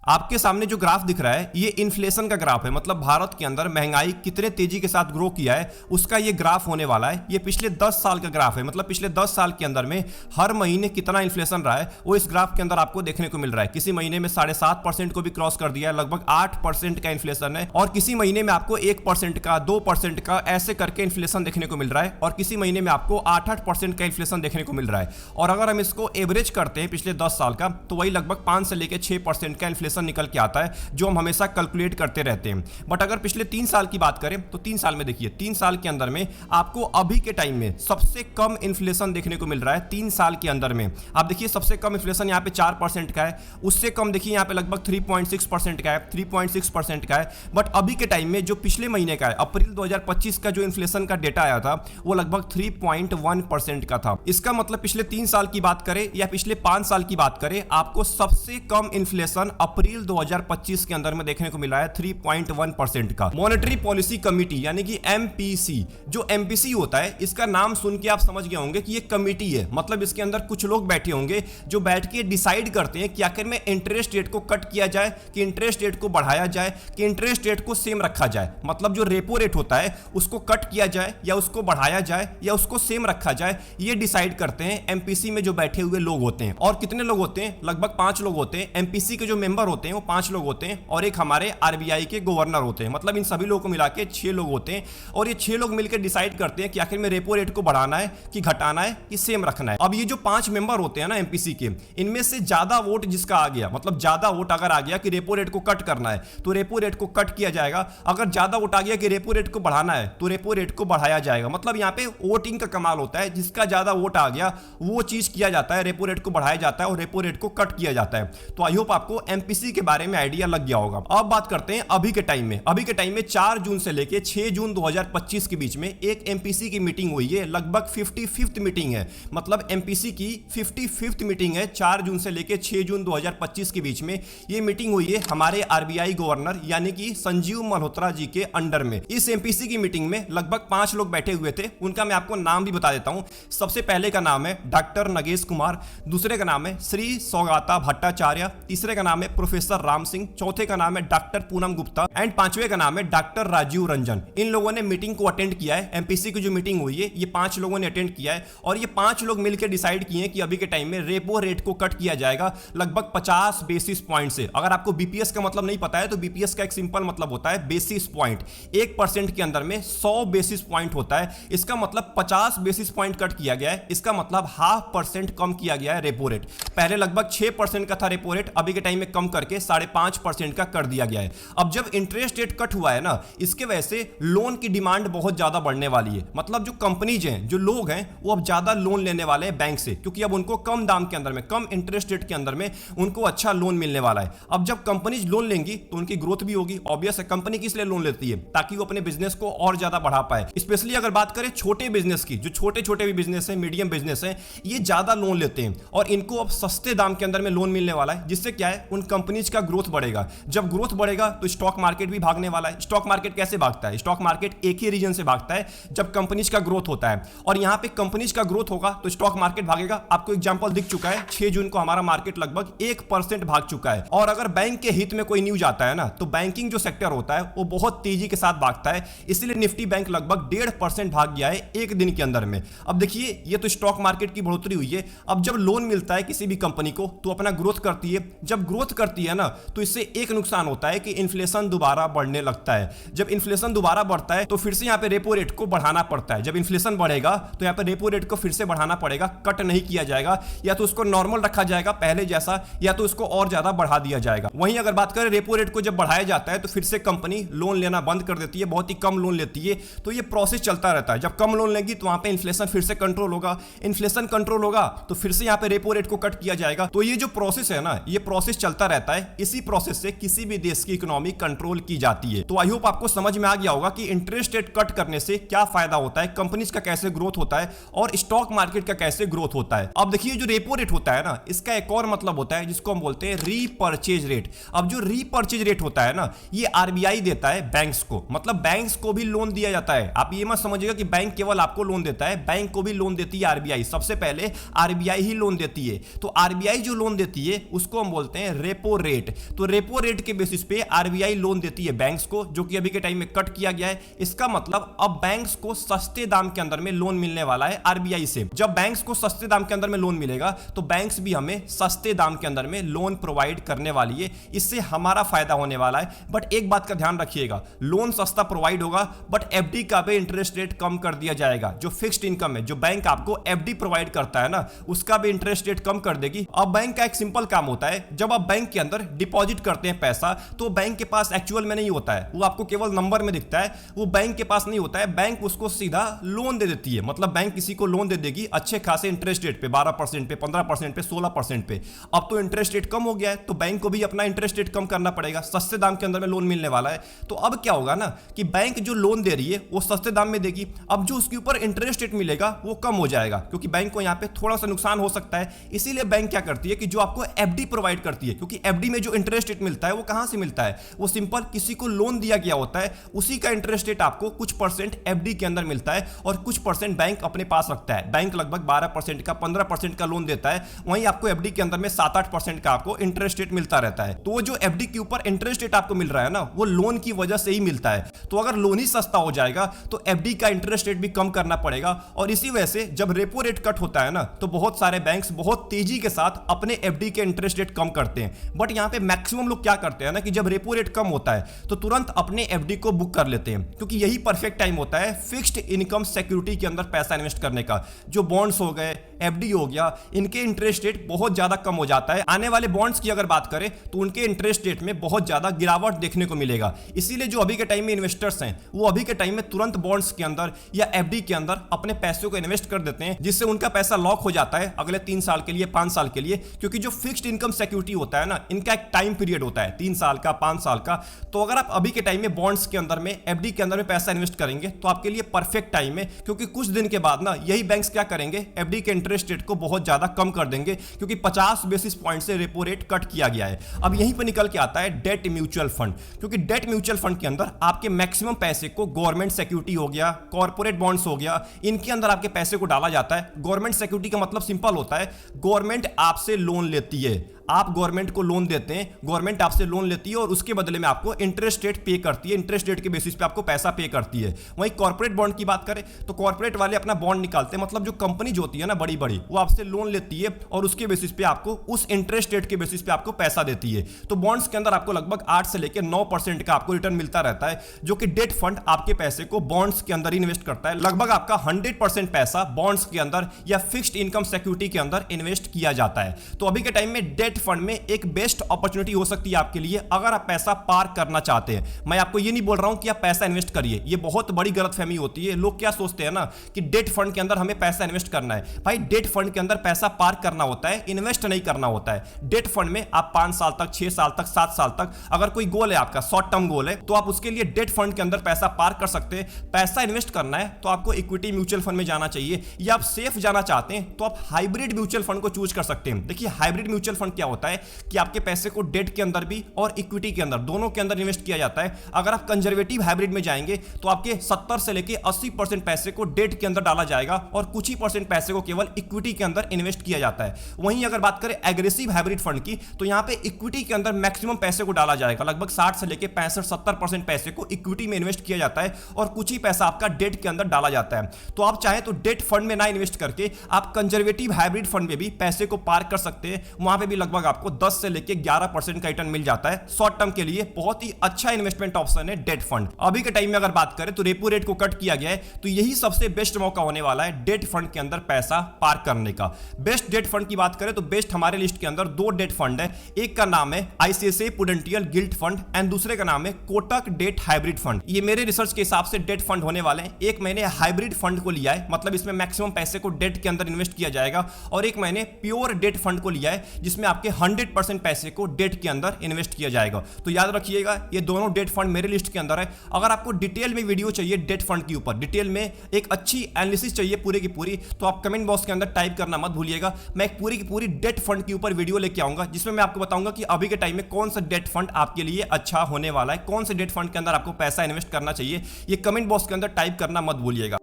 आपके सामने जो ग्राफ दिख रहा है ये इन्फ्लेशन का ग्राफ है, मतलब भारत के अंदर महंगाई कितने तेजी के साथ ग्रो किया है उसका ये ग्राफ होने वाला है। ये पिछले 10 साल का ग्राफ है, मतलब पिछले 10 साल के अंदर में हर महीने कितना इन्फ्लेशन रहा है वो इस ग्राफ के अंदर आपको देखने को मिल रहा है। किसी महीने में 7.5% को भी क्रॉस कर दिया है, लगभग 8% का इन्फ्लेशन है, और किसी महीने में आपको 1% का, 2% का, ऐसे करके इन्फ्लेशन देखने को मिल रहा है, और किसी महीने में आपको 8% का इन्फ्लेशन देखने को मिल रहा है। और अगर हम इसको एवरेज करते हैं पिछले 10 साल का, तो वही लगभग 5 से लेकर 6% का इन्फ्लेशन निकल के आता है, जो हम हमेशा कैलकुलेट करते रहते हैं। बट अगर पिछले 3 साल की बात करें तो 3 साल में देखिए, 3 साल के अंदर में आपको अभी के टाइम में सबसे कम इन्फ्लेशन देखने को मिल रहा है। 3 साल के अंदर में आप देखिए सबसे कम इन्फ्लेशन यहाँ पे 4% का है, उससे कम देखिए यहाँ पे लगभग 3.6% का है, 3.6% का है। बट अभी के टाइम में जो पिछले महीने का है, अप्रैल 2025 का जो इन्फ्लेशन का डेटा आया था वो लगभग 3.1% का था। इसका मतलब पिछले 3 साल की बात करें या पिछले 5 साल की बात करें, आपको सबसे कम इन्फ्लेशन अप्रैल 2025 के अंदर में देखने को मिला है 3.1% का। मॉनेटरी पॉलिसी कमेटी यानी कि एमपीसी, जो एमपीसी होता है इसका नाम सुन के आप समझ गए होंगे कि ये कमेटी है, मतलब इसके अंदर कुछ लोग बैठे होंगे जो बैठ के डिसाइड करते हैं कि आखिर में इंटरेस्ट रेट को कट किया जाए कि इंटरेस्ट रेट को बढ़ाया जाए कि इंटरेस्ट रेट को सेम रखा जाए। मतलब जो रेपो रेट होता है उसको कट किया जाए या उसको बढ़ाया जाए या उसको सेम रखा जाए, ये डिसाइड करते हैं एमपीसी में जो बैठे हुए लोग होते हैं। और कितने लोग होते हैं? लगभग 5 लोग होते हैं। एमपीसी के जो मेंबर होते हैं वो 5 लोग होते हैं, और एक हमारे आरबीआई के गवर्नर होते हैं। मतलब इन सभी लोगों को मिला के 6 लोग होते हैं, और ये 6 लोग मिलकर डिसाइड करते हैं कि आखिर में रेपो रेट को बढ़ाना है कि घटाना है कि सेम रखना है। अब ये जो 5 मेंबर होते हैं ना एमपीसी के, इनमें से ज्यादा वोट जिसका आ गया, मतलब ज्यादा वोट अगर आ गया कि रेपो रेट को कट करना है तो रेपो रेट को कट किया जाएगा। अगर ज्यादा वोट आ गया कि रेपो रेट को बढ़ाना है तो रेपो रेट को बढ़ाया जाएगा। मतलब यहाँ पे वोटिंग का कमाल होता है, जिसका ज्यादा वोट आ गया वो चीज किया जाता है, रेपो रेट को बढ़ाया जाता है और रेपो रेट को कट किया जाता है। तो आई होप आपको एमपीसी के बारे में आइडिया लग गया होगा। अब बात करते हैं अभी के टाइम में। अभी के टाइम में 4 जून से लेके 6 जून 2025 के बीच में एक एमपीसी की मीटिंग हुई है, लगभग 55th मीटिंग है। मतलब एमपीसी की 55th मीटिंग है 4 जून से लेके 6 जून 2025 के बीच में ये मीटिंग हुई है हमारे आरबीआई गवर्नर यानी कि संजीव मल्होत्रा जी के अंडर में। इस एमपीसी की मीटिंग में लगभग 5 लोग बैठे हुए थे, उनका मैं आपको नाम भी बता देता हूं। सबसे पहले का नाम है डॉक्टर नगेश कुमार, दूसरे का नाम है श्री सौगाता भट्टाचार्य, तीसरे का नाम है प्रोफेसर राम सिंह, चौथे का नाम है डॉक्टर पूनम गुप्ता एंड पांचवे का नाम है डॉक्टर राजीव रंजन। इन लोगों ने मीटिंग को अटेंड किया है। एमपीसी की जो मीटिंग हुई है ये 5 लोगों ने अटेंड किया है, और ये 5 लोग मिलकर डिसाइड किए हैं कि अभी के टाइम में रेपो रेट को कट किया जाएगा लगभग 50 बेसिस पॉइंट से। अगर आपको बीपीएस का मतलब नहीं पता है तो बीपीएस का एक सिंपल मतलब होता है बेसिस पॉइंट। 1% के अंदर में 100 बेसिस पॉइंट होता है, इसका मतलब 50 बेसिस पॉइंट कट किया गया है। इसका मतलब 0.5% कम किया गया है रेपो रेट। पहले लगभग 6% का था रेपो रेट, अभी के टाइम में कम करके 5.5% का कर दिया गया है। अब जब इंटरेस्ट रेट कट हुआ है ना, इसके वजह से लोन की डिमांड बहुत ज्यादा बढ़ने वाली है। मतलब जो कंपनीज हैं, जो लोग हैं, वो अब ज्यादा लोन लेने वाले हैं बैंक से, क्योंकि अब उनको कम दाम के अंदर में, कम इंटरेस्ट रेट के अंदर में उनको अच्छा लोन मिलने वाला है। अब जब कंपनीज लोन लेंगी तो उनकी ग्रोथ भी होगी। ऑब्वियस है, कंपनी किस लिए लोन लेती है? ताकि वो अपने बिजनेस को और ज्यादा बढ़ा पाए। स्पेशली अगर बात करें छोटे बिजनेस की, जो छोटे छोटे भी बिजनेस है, मीडियम बिजनेस है, ये ज्यादा लोन लेते हैं, और इनको अब सस्ते दाम के अंदर में लोन मिलने वाला है, जिससे क्या है, उन कंपनीज का ग्रोथ बढ़ेगा। जब ग्रोथ बढ़ेगा तो स्टॉक मार्केट भी भागने वाला है। स्टॉक मार्केट कैसे भागता है? स्टॉक मार्केट एक ही रीजन से भागता है, जब कंपनीज का ग्रोथ होता है, और यहां पे कंपनीज का ग्रोथ होगा तो स्टॉक मार्केट भागेगा। आपको एग्जांपल दिख चुका है, 6 जून को हमारा मार्केट लगभग 1% भाग चुका है। और अगर बैंक के हित में कोई न्यूज आता है ना, तो बैंकिंग जो सेक्टर होता है वो बहुत तेजी के साथ भागता है, इसलिए निफ्टी बैंक लगभग 1.5% भाग गया है एक दिन के अंदर में। अब देखिए, ये तो स्टॉक मार्केट की बढ़ोतरी हुई है। अब जब लोन मिलता है किसी भी कंपनी को तो अपना ग्रोथ करती है। जब ग्रोथ करती है ना, तो इससे एक नुकसान होता है कि इन्फ्लेशन दोबारा बढ़ने लगता है। जब इन्फ्लेशन दोबारा बढ़ता है तो फिर से यहाँ पे रेपो रेट को बढ़ाना पड़ता है। जब इन्फ्लेशन बढ़ेगा तो यहाँ पे रेपो रेट को फिर से बढ़ाना पड़ेगा, कट नहीं किया जाएगा। या तो उसको नॉर्मल रखा जाएगा पहले जैसा, या तो उसको और ज्यादा बढ़ा दिया जाएगा। वहीं अगर बात करें रेपो रेट को जब बढ़ाया जाता है तो फिर से कंपनी लोन लेना बंद कर देती है, बहुत ही कम लोन लेती है। तो ये प्रोसेस चलता रहता है। जब कम लोन लेंगी तो वहां पे इन्फ्लेशन फिर से कंट्रोल होगा, इन्फ्लेशन कंट्रोल होगा तो फिर से यहाँ पे रेपो रेट को कट किया जाएगा। तो ये जो प्रोसेस है ना, ये प्रोसेस चलता रहता है। इसी प्रोसेस से किसी भी देश की इकोनॉमी कंट्रोल की जाती है। तो आई होप आपको समझ में आ गया होगा कि इंटरेस्ट रेट कट करने से क्या फायदा होता है, कंपनीज का कैसे ग्रोथ होता है, और स्टॉक मार्केट का कैसे ग्रोथ होता है। अब देखिए, जो रेपो रेट होता है ना, इसका एक और मतलब होता है जिसको हम बोलते हैं रीपर्चेज रेट। अब जो रीपर्चेज रेट होता है ना, ये आरबीआई देता है बैंक्स को। मतलब बैंक्स को भी लोन दिया जाता है। आप ये मत समझिएगा कि बैंक केवल आपको लोन देता है, बैंक को भी लोन देती है आरबीआई। सबसे पहले आरबीआई ही लोन देती है। तो आरबीआई जो लोन देती है उसको हम बोलते हैं रेपो रेट। तो रेपो रेट के बेसिस पे आरबीआई लोन देती है बैंक्स को, जो कि अभी के टाइम में कट किया गया है। इसका मतलब अब बैंक्स को सस्ते दाम के अंदर में लोन मिलने वाला है आरबीआई से। जब बैंक्स को सस्ते दाम के अंदर में लोन मिलेगा तो बैंक्स भी हमें सस्ते दाम के अंदर में लोन प्रोवाइड करने वाली है। इससे हमारा फायदा होने वाला है। बट एक बात का ध्यान रखिएगा, लोन सस्ता प्रोवाइड होगा बट एफडी का भी इंटरेस्ट रेट कम कर दिया जाएगा। जो फिक्स्ड इनकम है, जो बैंक आपको एफडी प्रोवाइड करता है ना, उसका भी इंटरेस्ट रेट कम कर देगी। अब बैंक का एक सिंपल काम होता है, जब आप बैंक के अंदर डिपॉजिट करते हैं पैसा, तो बैंक के पास एक्चुअल में नहीं होता है, वो आपको केवल नंबर में दिखता है, वो बैंक के पास नहीं होता है। बैंक उसको सीधा लोन दे देती है। मतलब बैंक किसी को लोन दे देगी अच्छे खासे इंटरेस्ट रेट पे, 12% पे, 15% पे, 16% पे। अब तो इंटरेस्ट रेट कम हो गया है, तो बैंक को भी अपना इंटरेस्ट रेट कम करना पड़ेगा। सस्ते दाम के अंदर में लोन मिलने वाला है, तो अब क्या होगा ना कि बैंक जो लोन दे रही है वो सस्ते दाम में देगी। अब जो उसके ऊपर इंटरेस्ट रेट मिलेगा वो कम हो जाएगा, क्योंकि बैंक को यहां पे थोड़ा सा नुकसान हो सकता है। इसीलिए बैंक क्या करती है कि जो आपको एफडी प्रोवाइड करती है, क्योंकि एफडी में जो इंटरेस्ट रेट मिलता है वो कहां से मिलता है, वो सिंपल किसी को लोन दिया गया होता है, उसी का इंटरेस्ट रेट आपको कुछ परसेंट एफडी के अंदर मिलता है और कुछ परसेंट बैंक अपने पास रखता है। बैंक लगभग 12% का, 15% का लोन देता है, वहीं आपको एफडी के अंदर में 7-8% का आपको इंटरेस्ट रेट मिलता रहता है। तो जो एफडी के ऊपर इंटरेस्ट रेट आपको मिल रहा है ना, वो लोन की वजह से ही मिलता है। तो अगर लोन ही सस्ता हो जाएगा तो एफडी का इंटरेस्ट रेट भी कम करना पड़ेगा। और इसी वजह से जब रेपो रेट कट होता है ना, तो बहुत सारे बैंक्स बहुत तेजी के साथ अपने एफडी के इंटरेस्ट रेट कम करते हैं। बट यहां पे मैक्सिमम लोग क्या करते हैं ना कि जब रेपो रेट कम होता है तो तुरंत अपने एफडी को बुक कर लेते हैं, क्योंकि यही परफेक्ट टाइम होता है फिक्स्ड इनकम सिक्योरिटी के अंदर पैसा इन्वेस्ट करने का। जो बॉन्ड्स हो गए, एफडी हो गया, इनके इंटरेस्ट रेट बहुत ज्यादा कम हो जाता है। आने वाले बॉन्ड्स की अगर बात करें तो उनके इंटरेस्ट रेट में बहुत ज्यादा गिरावट देखने को मिलेगा। इसीलिए जो अभी के टाइम में इन्वेस्टर्स हैं वो अभी के टाइम में तुरंत बॉन्ड्स के अंदर या एफडी के अंदर अपने पैसों को इन्वेस्ट कर देते हैं, जिससे उनका पैसा लॉक हो जाता है अगले 3 साल के लिए, 5 साल के लिए। क्योंकि जो फिक्स्ड इनकम सिक्योरिटी होता है ना, इनका एक टाइम पीरियड होता है 3 साल का, 5 साल का। तो अगर आप अभी के टाइम में बॉन्ड्स के अंदर में, एफडी के अंदर में पैसा इन्वेस्ट करेंगे तो आपके लिए परफेक्ट टाइम है, क्योंकि कुछ दिन के बाद ना यही बैंक्स क्या करेंगे, एफडी के इंटरेस्ट रेट को बहुत ज्यादा कम कर देंगे, क्योंकि 50 बेसिस पॉइंट से रेपो रेट कट किया गया है। अब यहीं पर निकल के आता है डेट म्यूचुअल फंड, क्योंकि डेट म्यूचुअल फंड के अंदर आपके मैक्सिमम पैसे को गवर्नमेंट सिक्योरिटी हो गया, कॉर्पोरेट बॉन्ड्स हो गया, इनके अंदर आपके पैसे को डाला जाता है। गवर्नमेंट सिक्योरिटी का मतलब सिंपल होता है, गवर्नमेंट आपसे लोन लेती है, आप गवर्नमेंट को लोन देते हैं, गवर्नमेंट आपसे लोन लेती है और उसके बदले में आपको इंटरेस्ट रेट पे करती है, इंटरेस्ट रेट के बेसिस पे आपको पैसा पे करती है। वहीं कॉर्पोरेट बॉन्ड की बात करें तो कॉर्पोरेट वाले अपना बॉन्ड निकालते हैं, मतलब जो कंपनी जो होती है ना बड़ी बड़ी, वो आपसे लोन लेती है और उसके बेसिस पे आपको उस इंटरेस्ट रेट के बेसिस पे आपको पैसा देती है। तो बॉन्ड्स के अंदर आपको लगभग 8 से लेकर 9% का आपको रिटर्न मिलता रहता है, जो कि डेट फंड आपके पैसे को बॉन्ड्स के अंदर इन्वेस्ट करता है। लगभग आपका 100% पैसा बॉन्ड्स के अंदर या फिक्स्ड इनकम सिक्योरिटी के अंदर इन्वेस्ट किया जाता है। तो अभी के टाइम में डेट फंड में एक बेस्ट अपॉर्चुनिटी हो सकती है आपके लिए, अगर आप पैसा पार्क करना चाहते हैं। मैं आपको ये नहीं बोल रहा हूं कि आप पैसा इन्वेस्ट करिए, ये बहुत बड़ी गलतफहमी होती है। लोग क्या सोचते हैं ना कि डेट फंड के अंदर हमें पैसा इन्वेस्ट करना है। भाई डेट फंड के अंदर पैसा पार्क करना होता है, इन्वेस्ट नहीं करना होता है। डेट फंड में आप 5 साल तक, 6 साल तक, 7 साल तक, अगर कोई गोल है आपका, शॉर्ट टर्म गोल है, तो आप उसके लिए डेट फंड के अंदर पैसा पार्क कर सकते हैं। पैसा इन्वेस्ट करना है तो आपको इक्विटी म्यूचुअल फंड में जाना चाहिए, या आप सेफ जाना चाहते हैं तो आप हाइब्रिड म्यूचुअल फंड को चूज कर सकते हैं। देखिए हाइब्रिड म्यूचुअल फंड क्या होता है कि आपके पैसे को डेट के अंदर भी और इक्विटी के अंदर, दोनों के अंदर इन्वेस्ट किया जाता है। अगर आप कंजर्वेटिव हाइब्रिड में जाएंगे तो आपके 70 से लेके 80% पैसे को डेट के अंदर डाला जाएगा और कुछ ही परसेंट पैसे को केवल इक्विटी के अंदर इन्वेस्ट किया जाता है। वहीं अगर बात करें एग्रेसिव हाइब्रिड फंड की, तो यहां पे इक्विटी के अंदर मैक्सिमम पैसे को डाला जाएगा, लगभग 60 से लेके 65-70% पैसे को इक्विटी में इन्वेस्ट किया जाता है और कुछ ही पैसा आपका डेट के अंदर डाला जाता है। तो आप चाहे तो डेट फंड में ना इन्वेस्ट करके आप कंजर्वेटिव हाइब्रिड फंड में भी पैसे को पार्क कर सकते हैं। वहां पे भी लगभग आपको 10 से लेके 11% का रिटर्न मिल जाता है। शॉर्ट टर्म के लिए बहुत ही अच्छा इन्वेस्टमेंट ऑप्शन है डेट फंड। अभी के टाइम में अगर बात करें तो रेपो रेट को कट किया गया है, तो यही सबसे बेस्ट मौका होने वाला है डेट फंड के अंदर पैसा पार्क करने का। बेस्ट डेट फंड की बात करें तो बेस्ट हमारे लिस्ट के अंदर 2 डेट फंड है। एक का नाम है ICICI prudential guilt fund and दूसरे का नाम है कोटक डेट हाइब्रिड फंड। ये मेरे रिसर्च के हिसाब से डेट फंड होने वाले हैं। एक मैंने हाइब्रिड फंड को लिया है, मतलब इसमें मैक्सिमम पैसे को डेट के अंदर इन्वेस्ट किया जाएगा, और एक मैंने प्योर डेट फंड को लिया है जिसमें आपके 100% पैसे को डेट के अंदर इन्वेस्ट किया जाएगा। तो याद रखिएगा ये दोनों डेट फंड मेरे लिस्ट के अंदर है। अगर आपको डिटेल में वीडियो चाहिए डेट फंड के ऊपर, डिटेल में एक अच्छी एनालिसिस चाहिए पूरी की पूरी, तो आप कमेंट बॉक्स के अंदर टाइप करना मत भूलिएगा। मैं एक पूरी की पूरी डेट फंड के ऊपर वीडियो लेके आऊंगा जिसमें मैं आपको बताऊंगा कि अभी के टाइम में कौन सा डेट फंड आपके लिए अच्छा होने वाला है, कौन से डेट फंड के अंदर आपको पैसा इन्वेस्ट करना चाहिए। ये कमेंट बॉक्स के अंदर टाइप करना मत भूलिएगा।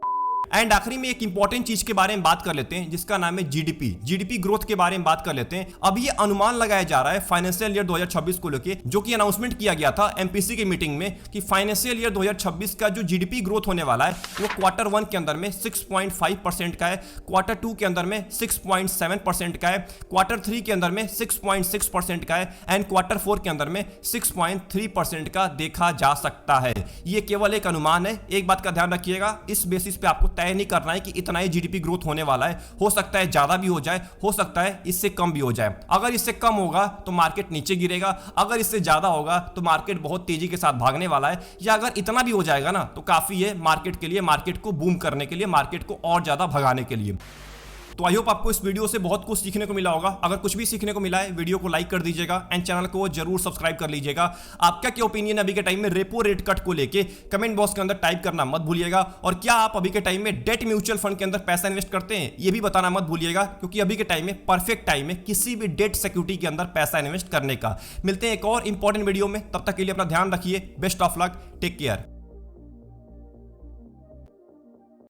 एंड आखिरी में एक इंपॉर्टेंट चीज के बारे में बात कर लेते हैं जिसका नाम है जीडीपी। जीडीपी ग्रोथ के बारे में बात कर लेते हैं। अब ये अनुमान लगाया जा रहा है फाइनेंशियल ईयर 2026 को लेके, जो कि अनाउंसमेंट किया गया था एमपीसी की मीटिंग में कि फाइनेंशियल ईयर 2026 का जो जीडीपी ग्रोथ होने वाला है वो क्वार्टर 1 के अंदर में 6.5% का है, क्वार्टर 2 के अंदर में 6.7% का है, क्वार्टर 3 के अंदर में 6.6% का है एंड क्वार्टर 4 के अंदर में 6.3% का देखा जा सकता है। ये केवल एक अनुमान है, एक बात का ध्यान रखिएगा, इस बेसिस पे आपको तय नहीं करना है कि इतना ही जीडीपी ग्रोथ होने वाला है। हो सकता है ज्यादा भी हो जाए, हो सकता है इससे कम भी हो जाए। अगर इससे कम होगा तो मार्केट नीचे गिरेगा, अगर इससे ज्यादा होगा तो मार्केट बहुत तेजी के साथ भागने वाला है, या अगर इतना भी हो जाएगा ना तो काफी है मार्केट के लिए, मार्केट को बूम करने के लिए, मार्केट को और ज्यादा भगाने के लिए। तो आई होप आपको इस वीडियो से बहुत कुछ सीखने को मिला होगा। अगर कुछ भी सीखने को मिला है वीडियो को लाइक कर दीजिएगा एंड चैनल को जरूर सब्सक्राइब कर लीजिएगा। आपका क्या ओपिनियन अभी के टाइम में रेपो रेट कट को लेके कमेंट बॉक्स के अंदर टाइप करना मत भूलिएगा। और क्या आप अभी के टाइम में डेट म्यूचुअल फंड के अंदर पैसा इन्वेस्ट करते हैं ये भी बताना मत भूलिएगा, क्योंकि अभी के टाइम में परफेक्ट टाइम है किसी भी डेट सिक्योरिटी के अंदर पैसा इन्वेस्ट करने का। मिलते हैं एक और इंपॉर्टेंट वीडियो में, तब तक के लिए अपना ध्यान रखिए। Best of luck, take care.